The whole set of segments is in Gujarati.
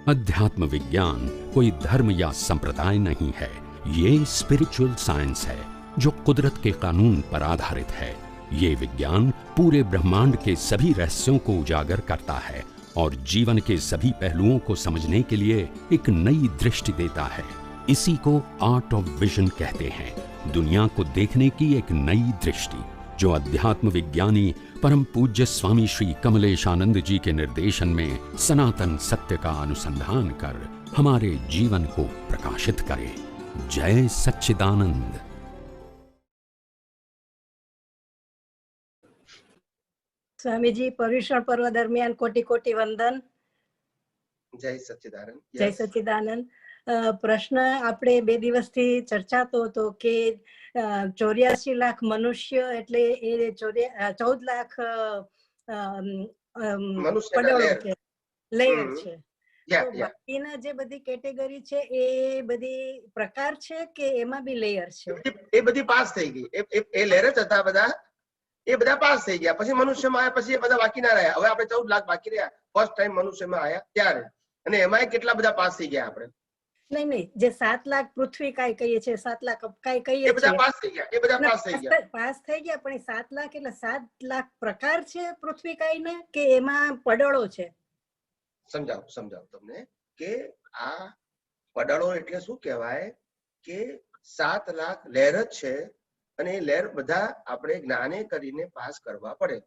अध्यात्म विज्ञान कोई धर्म या संप्रदाय नहीं है, ये स्पिरिचुअल साइंस है जो कुदरत के कानून पर आधारित है। ये विज्ञान पूरे ब्रह्मांड के सभी रहस्यों को उजागर करता है और जीवन के सभी पहलुओं को समझने के लिए एक नई दृष्टि देता है। इसी को आर्ट ऑफ विजन कहते हैं, दुनिया को देखने की एक नई दृष्टि, जो अध्यात्म विज्ञानी परम पूज्य स्वामी श्री कमलेशानंद जी के निर्देशन में सनातन सत्य का अनुसंधान कर हमारे जीवन को प्रकाशित करे। जय सच्चिदानंद। स्वामीजी, पर्युषण पर्व दरमियान कोटि कोटि वंदन। जय सच्चिदानंद। जय सच्चिदानंद। प्रश्न આપણે 2 દિવસથી ચર્ચાતો હતો કે 84 લાખ મનુષ્ય એટલે એ 14 લાખ પડોળો છે, લેયર છે. તો બાકીના જે બધી કેટેગરી છે એ બધી પ્રકાર છે કે એમાં બી લેયર છે? એ બધી પાસ થઈ ગઈ, એ લેયર જ હતા બધા, એ બધા પાસ થઈ ગયા. પછી મનુષ્યમાં આવ્યા, પછી એ બધા બાકી ના રહ્યા. હવે આપણે 14 લાખ બાકી રહ્યા ફર્સ્ટ ટાઈમ મનુષ્યમાં આવ્યા ત્યારે, અને એમાંય કેટલા બધા પાસ થઈ ગયા આપણે. નહીં નહીં, જે 7 લાખ પૃથ્વી કાય કહીએ છે, 7 લાખ કાય કહીએ છે, એ બધા પાસ થઈ ગયા, એ બધા પાસ થઈ ગયા. પાસ થઈ ગયા, પણ 7 લાખ એટલે 7 લાખ પ્રકાર છે પૃથ્વી કાયના કે એમાં પડળો છે? સમજાવું તમને કે આ પડળો એટલે શું કહેવાય કે 7 લાખ લેયર જ છે, અને એ લેયર બધા આપણે જ્ઞાને કરીને પાસ કરવા પડે.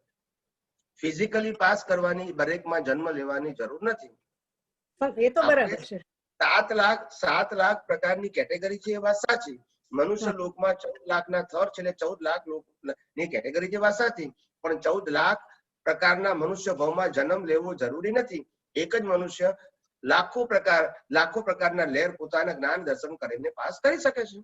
ફિઝિકલી પાસ કરવાની, દરેકમાં જન્મ લેવાની જરૂર નથી. પણ એ તો બરાબર છે. 7 લાખ પ્રકારની કેટેગરી છે, એ વાત સાચી. મનુષ્ય લોકમાં 14 લાખના થર છે, એટલે 14 લાખ લોકની કેટેગરી છે, વાત સાચી. પણ 14 લાખ પ્રકારના મનુષ્ય ભાવમાં જન્મ લેવો જરૂરી નથી. એક જ મનુષ્ય લાખો પ્રકારના લેયર પોતાના જ્ઞાન દર્શન કરીને પાસ કરી શકે છે.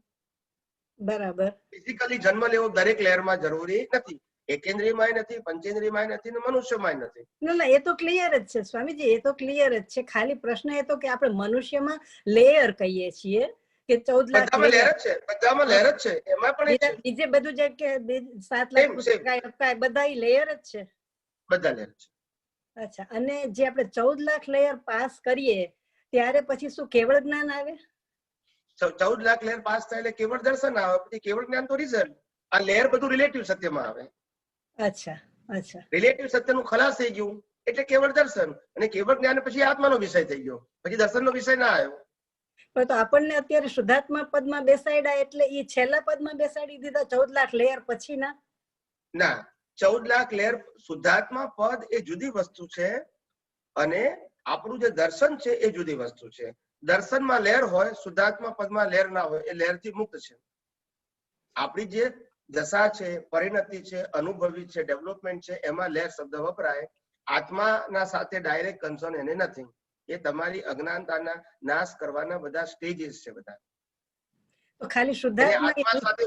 બરાબર. ફિઝિકલી જન્મ લેવો દરેક લેયરમાં જરૂરી નથી. એકેન્દ્રિયમાંય નથી, પંચેન્દ્રિયમાંય નથી, ને મનુષ્યમાંય નથી. ના, એ તો ક્લિયર જ છે સ્વામીજી, એ તો ક્લિયર જ છે. ખાલી પ્રશ્ન એ તો કે આપણે મનુષ્યમાં લેયર કહીએ છીએ કે 14 લાખ લેયર છે, બધામાં લેયર જ છે. એમાં પણ બીજે બધું જે કે 7 લાખ બધા લેયર જ છે, બધા લેયર છે. અચ્છા. અને જે આપણે 14 લાખ લેયર પાસ કરીએ ત્યારે પછી શું કેવળ જ્ઞાન આવે? 14 લાખ લેયર પાસ થાય એટલે કેવળ દર્શન આવે, પછી કેવળ જ્ઞાન તો રિઝલ્ટ. આ લેયર બધું રિલેટિવ સત્યમાં આવે. અચ્છા અચ્છા. રિલેટિવ સત્યનું ખલાસ થઈ ગયું એટલે કેવળ દર્શન, અને કેવળ જ્ઞાન પછી આત્માનો વિષય થઈ ગયો, પછી દર્શનનો વિષય ના આવ્યો. પણ તો આપણને અત્યારે શુદ્ધાત્મા પદમાં બેસાડ્યા એટલે એ છેલ્લા પદમાં બેસાડી દીધા 14 લાખ લેયર પછી ના? 14 લાખ લેયર શુદ્ધાત્મા પદ એ જુદી વસ્તુ છે, અને આપણું જે દર્શન છે એ જુદી વસ્તુ છે. દર્શનમાં લેયર હોય, શુદ્ધાત્મા પદમાં લેયર ના હોય, એ લેયર થી મુક્ત છે. આપણી જે દશા છે, પરિણતિ છે, અનુભવી છે, ડેવલપમેન્ટ છે, એમાં લેયર શબ્દ વપરાય. આત્માના સાથે ડાયરેક્ટ કન્સર્ન એને નથી. એ તમારી અજ્ઞાનતાના નાશ કરવાના બધા સ્ટેજીસ છે બધા. તો ખાલી શુદ્ધાત્મા સાથે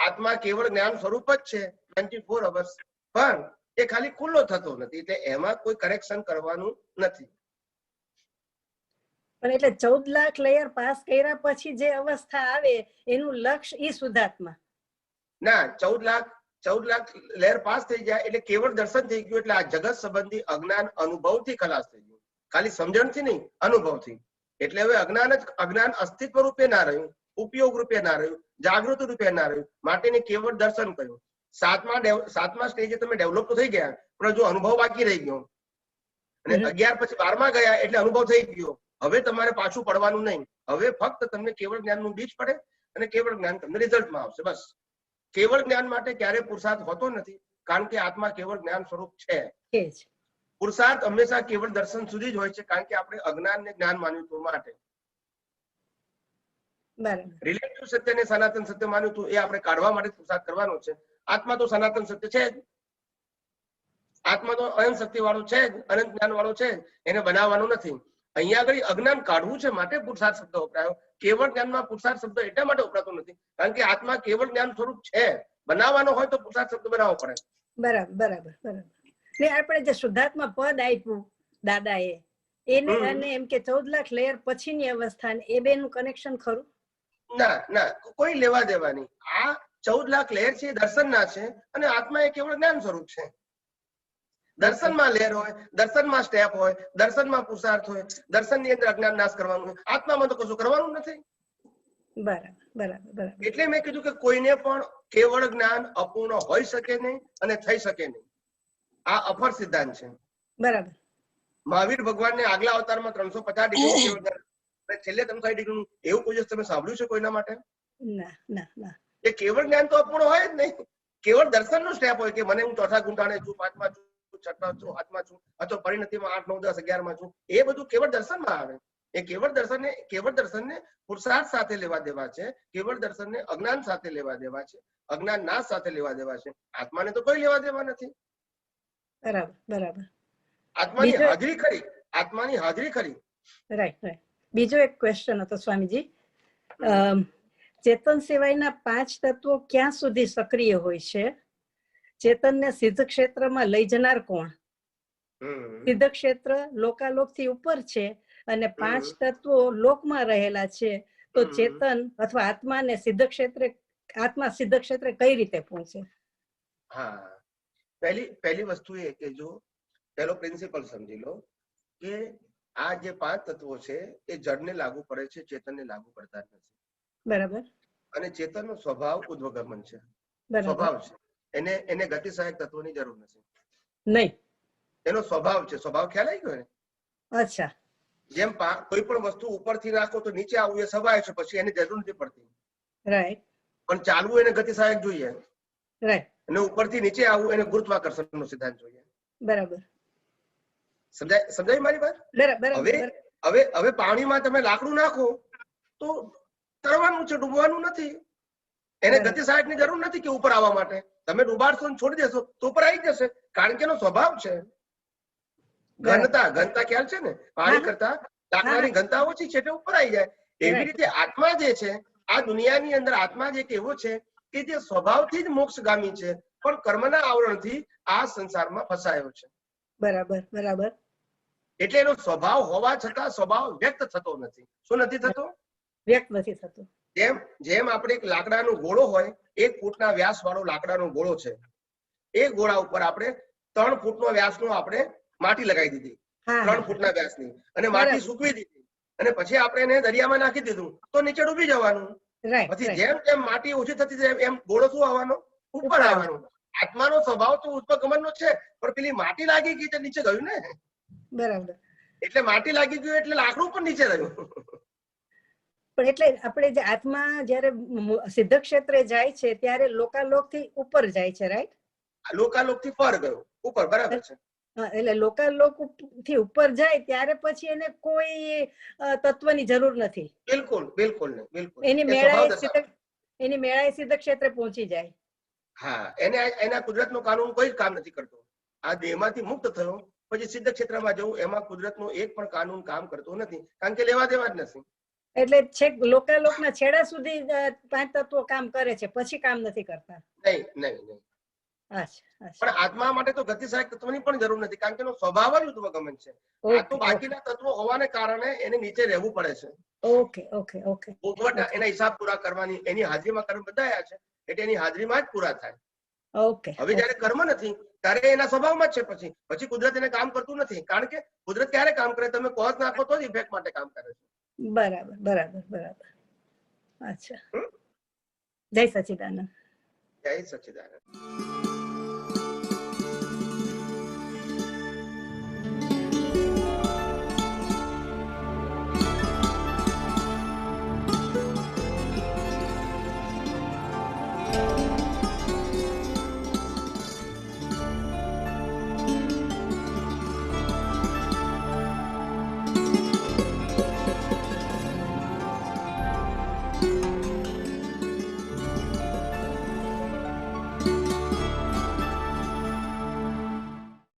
આત્મા કેવળ જ્ઞાન સ્વરૂપ જ છે 24 અવર્સ, પણ એ ખાલી ખુલ્લો થતો નથી, એટલે એમાં કોઈ કરેક્શન કરવાનું નથી. પણ એટલે 14 લાખ લેયર પાસ કર્યા પછી જે અવસ્થા આવે એનું લક્ષ્ય ઈ શુદ્ધાત્મા ના. 14 લાખ લેયર પાસ થઈ જાય એટલે કેવળ દર્શન થઈ ગયું. એટલે આ જગત સંબંધી અજ્ઞાન અનુભવથી ખલાસ થઈ ગયું, ખાલી સમજણથી નહીં, અનુભવથી. એટલે હવે અજ્ઞાન અસ્તિત્વ રૂપે ના રહ્યું, ઉપયોગ રૂપે ના રહ્યું, જાગૃત રૂપે ના રહ્યું, માટે કેવળ દર્શન કર્યું. 7મા સ્ટેજે તમે ડેવલપ તો થઈ ગયા, પણ જો અનુભવ બાકી રહી ગયો. અને 11 પછી 12મા ગયા એટલે અનુભવ થઈ ગયો. હવે તમારે પાછું પડવાનું નહીં. હવે ફક્ત તમને કેવળ જ્ઞાનનું બીજ પડે, અને કેવળ જ્ઞાન તમને રિઝલ્ટમાં આવશે. બસ. કેવળ જ્ઞાન માટે ક્યારે પુરુષાર્થ હોતો નથી, કારણ કે આત્મા કેવળ જ્ઞાન સ્વરૂપ છે. પુરુષાર્થ હંમેશા કેવળ દર્શન સુધી જ હોય છે, કારણ કે આપણે અજ્ઞાનને જ્ઞાન માન્યું હતું માટે. રિલેટિવ સત્ય ને સનાતન સત્ય માન્યું હતું, એ આપણે કાઢવા માટે પુરુષાર્થ કરવાનો છે. આત્મા તો સનાતન સત્ય છે જ. આત્મા તો અનંત શક્તિ વાળો છે જ, અનંત જ્ઞાન વાળો છે જ. એને બનાવવાનું નથી. અહીંયા આગળ અજ્ઞાન કાઢવું છે માટે પુરુષાર્થ શબ્દ વપરાયો. કેવળ જ્ઞાનમાં પુરુષાર્થ શબ્દ એટલા માટે વપરાતો નથી, કારણ કે આત્મા કેવળ જ્ઞાન સ્વરૂપ છે. બનાવવાનો હોય તો પુરુષાર્થ શબ્દ બનાવવો પડે. બરાબર બરાબર બરાબર. ને આપણે જે શુદ્ધાત્મા પદ આપ્યું દાદાએ, એને અને એમ કે 14 લાખ લેયર પછીની અવસ્થા, એ બેનું કનેક્શન ખરું? ના, કોઈ લેવા દેવાની. આ 14 લાખ લેયર છે, દર્શન ના છે, અને આત્મા એ કેવળ જ્ઞાન સ્વરૂપ છે. દર્શનમાં લહેર હોય, દર્શનમાં સ્ટેપ હોય, દર્શનમાં પુરુષાર્થ હોય, દર્શનની અંદર અજ્ઞાન નાશ કરવાનું હોય, આત્મામાં તો કશું કરવાનું નથી. બરાબર બરાબર બરાબર. એટલે મેં કીધું કે કોઈને પણ કેવળ જ્ઞાન અપૂર્ણ હોઈ શકે નહીં અને થઈ શકે નહીં. આ અફર સિદ્ધાંત છે. બરાબર. મહાવીર ભગવાનને આગલા અવતારમાં 350 ડિગ્રી કેવળ જ્ઞાન અને છેલ્લે 360 ડિગ્રીનું એવું કોઈ દિવસ તમે સાંભળ્યું છે કોઈના માટે? ના ના ના. એ કેવળ જ્ઞાન તો અપૂર્ણ હોય જ નહીં. કેવળ દર્શનનો સ્ટેપ હોય કે મને હું ચોથા ગુંઠાણે છું, પાંચમા છું, છઠ્ઠા છું, હાથમાં છું, અથવા પરિણતિમાં 8, 9, 10, 11 માં છું. એ બધું કેવળ દર્શનમાં આવે. એ કેવળ દર્શનને પુરુષાર્થ સાથે લેવા દેવા છે. કેવળ દર્શનને અજ્ઞાન સાથે લેવા દેવા છે. અજ્ઞાન નાશ સાથે લેવા દેવા છે. આત્માને તો કોઈ લેવા દેવા નથી. બરાબર બરાબર. આત્માની હાજરી ખરી, આત્માની હાજરી ખરી. Right right. બીજો એક ક્વેશ્ચન હતો સ્વામીજી. ચેતન સિવાયના 5 તત્વો ક્યાં સુધી સક્રિય હોય છે? ચેતનને સિદ્ધ ક્ષેત્રમાં લઈ જનાર કોણ? સિદ્ધ ક્ષેત્ર લોકાલોકથી ઉપર છે અને 5 તત્વો લોકમાં રહેલા છે, તો ચેતન અથવા આત્માને સિદ્ધ ક્ષેત્રે, આત્મા સિદ્ધ ક્ષેત્રે કઈ રીતે પહોંચે? હા, પહેલી વસ્તુ એ કે જો પહેલો પ્રિન્સિપલ સમજી લો કે આ જે 5 તત્વો છે એ જડને લાગુ પડે છે, ચેતનને લાગુ પડતા નથી. બરાબર. અને ચેતનનો સ્વભાવ ઉદ્વગમન છે, બરાબર. સ્વભાવ છે. એને ગતિ સહાયક તત્વોની જરૂર નથી. નહીં. એનો સ્વભાવ છે. સ્વભાવ ખ્યાલ આવી ગયો ને? અચ્છા. જેમ કોઈ પણ વસ્તુ ઉપરથી નાખો તો નીચે આવવું એ સ્વભાવ છે, પછી એની જરૂર નથી પડતી. રાઈટ. પણ ચાલવું એને ગતિ સહાયક જોઈએ. રાઈટ. અને ઉપરથી નીચે આવવું એને ગુરુત્વાકર્ષણનો સિદ્ધાંત જોઈએ. બરાબર. સમજાય મારી વાત? બરાબર. હવે પાણીમાં તમે લાકડું નાખો તો તરવાનું છે, ડૂબવાનું નથી. એને ગતિ સહાયકની જરૂર નથી કે ઉપર આવવા માટે. તમે ડૂબાડશો છોડી દેશો તો ઉપર આવી જશે, કારણ કે એનો સ્વભાવ છે. ઘનતા ખ્યાલ છે ને? પાણી કરતા લાકડાની ઘનતા ઓછી છે એટલે ઉપર આવી જાય. એવી રીતે આત્મા જે છે, આ દુનિયાની અંદર આત્મા જે એવો છે કે જે સ્વભાવથી જ મોક્ષગામી છે, પણ કર્મના આવરણથી આ સંસારમાં ફસાયો છે. બરાબર બરાબર. એટલે એનો સ્વભાવ હોવા છતાં સ્વભાવ વ્યક્ત થતો નથી. શું નથી થતો? વ્યક્ત નથી થતો. જેમ આપણે એક લાકડાનો ગોળો હોય, 1 ફૂટના વ્યાસ વાળો લાકડાનો ગોળો છે, એ ગોળા ઉપર આપણે 3 ફૂટનો વ્યાસનો આપણે માટી લગાવી દીધી, 3 ફૂટના વ્યાસની, અને માટી સૂકવી દીધી, અને પછી આપણે એને દરિયામાં નાખી દીધું તો નીચે ડૂબી જવાનું. પછી જેમ જેમ માટી ઓછી થતી જાય એમ ગોળો શું આવવાનો? ઉપર આવવાનો. આત્માનો સ્વભાવ તો ઉત્પગમનનો છે, પણ પેલી માટી લાગી ગઈ તો નીચે ગયું ને. બરાબર. એટલે માટી લાગી ગયું એટલે લાકડું પણ નીચે રહ્યું. પણ એટલે આપણે જે આત્મા જયારે સિદ્ધ ક્ષેત્રે જાય છે ત્યારે લોકાલોક થી ઉપર જાય છે, રાઈટ? લોકાલોક થી પર ગયો ઉપર. બરાબર છે. એટલે લોકાલોક થી ઉપર જાય ત્યારે પછી એને કોઈ તત્વની જરૂર નથી. બિલકુલ બિલકુલ નહીં. બિલકુલ એની મેળાએ સિદ્ધ ક્ષેત્રે પહોંચી જાય. હા, એના કુદરતનો કાનૂન કોઈ કામ નથી કરતો. આ દેહમાંથી મુક્ત થયો પછી સિદ્ધ ક્ષેત્રમાં જવું, એમાં કુદરતનો એક પણ કાનૂન કામ કરતો નથી, કારણ કે લેવા દેવા જ નથી. એટલે છેક લોકાલોકના છેડા સુધી 5 તત્વો કામ કરે છે, પછી કામ નથી કરતા. નહીં. પણ આત્મા માટે તો ગતિ સહાયક તત્વની પણ જરૂર નથી, કારણ કે એનો સ્વભાવ જ ઉદ્વગમન છે. આ તો બાકીના તત્વો હોવાને કારણે એને નીચે રહેવું પડે છે. ઓકે. એના હિસાબ પૂરા કરવાની, એની હાજરીમાં કર્મ બધાયા છે એટલે એની હાજરીમાં જ પૂરા થાય. ઓકે. હવે જયારે કર્મ નથી ત્યારે એના સ્વભાવમાં જ છે. પછી કુદરત એને કામ કરતું નથી, કારણ કે કુદરત ક્યારે કામ કરે? તમે કોઝ નાખો તો જ ઇફેક્ટ માટે કામ કરે છે. બરાબર. અચ્છા. જય સચિદાનંદ. જય સચિદાનંદ.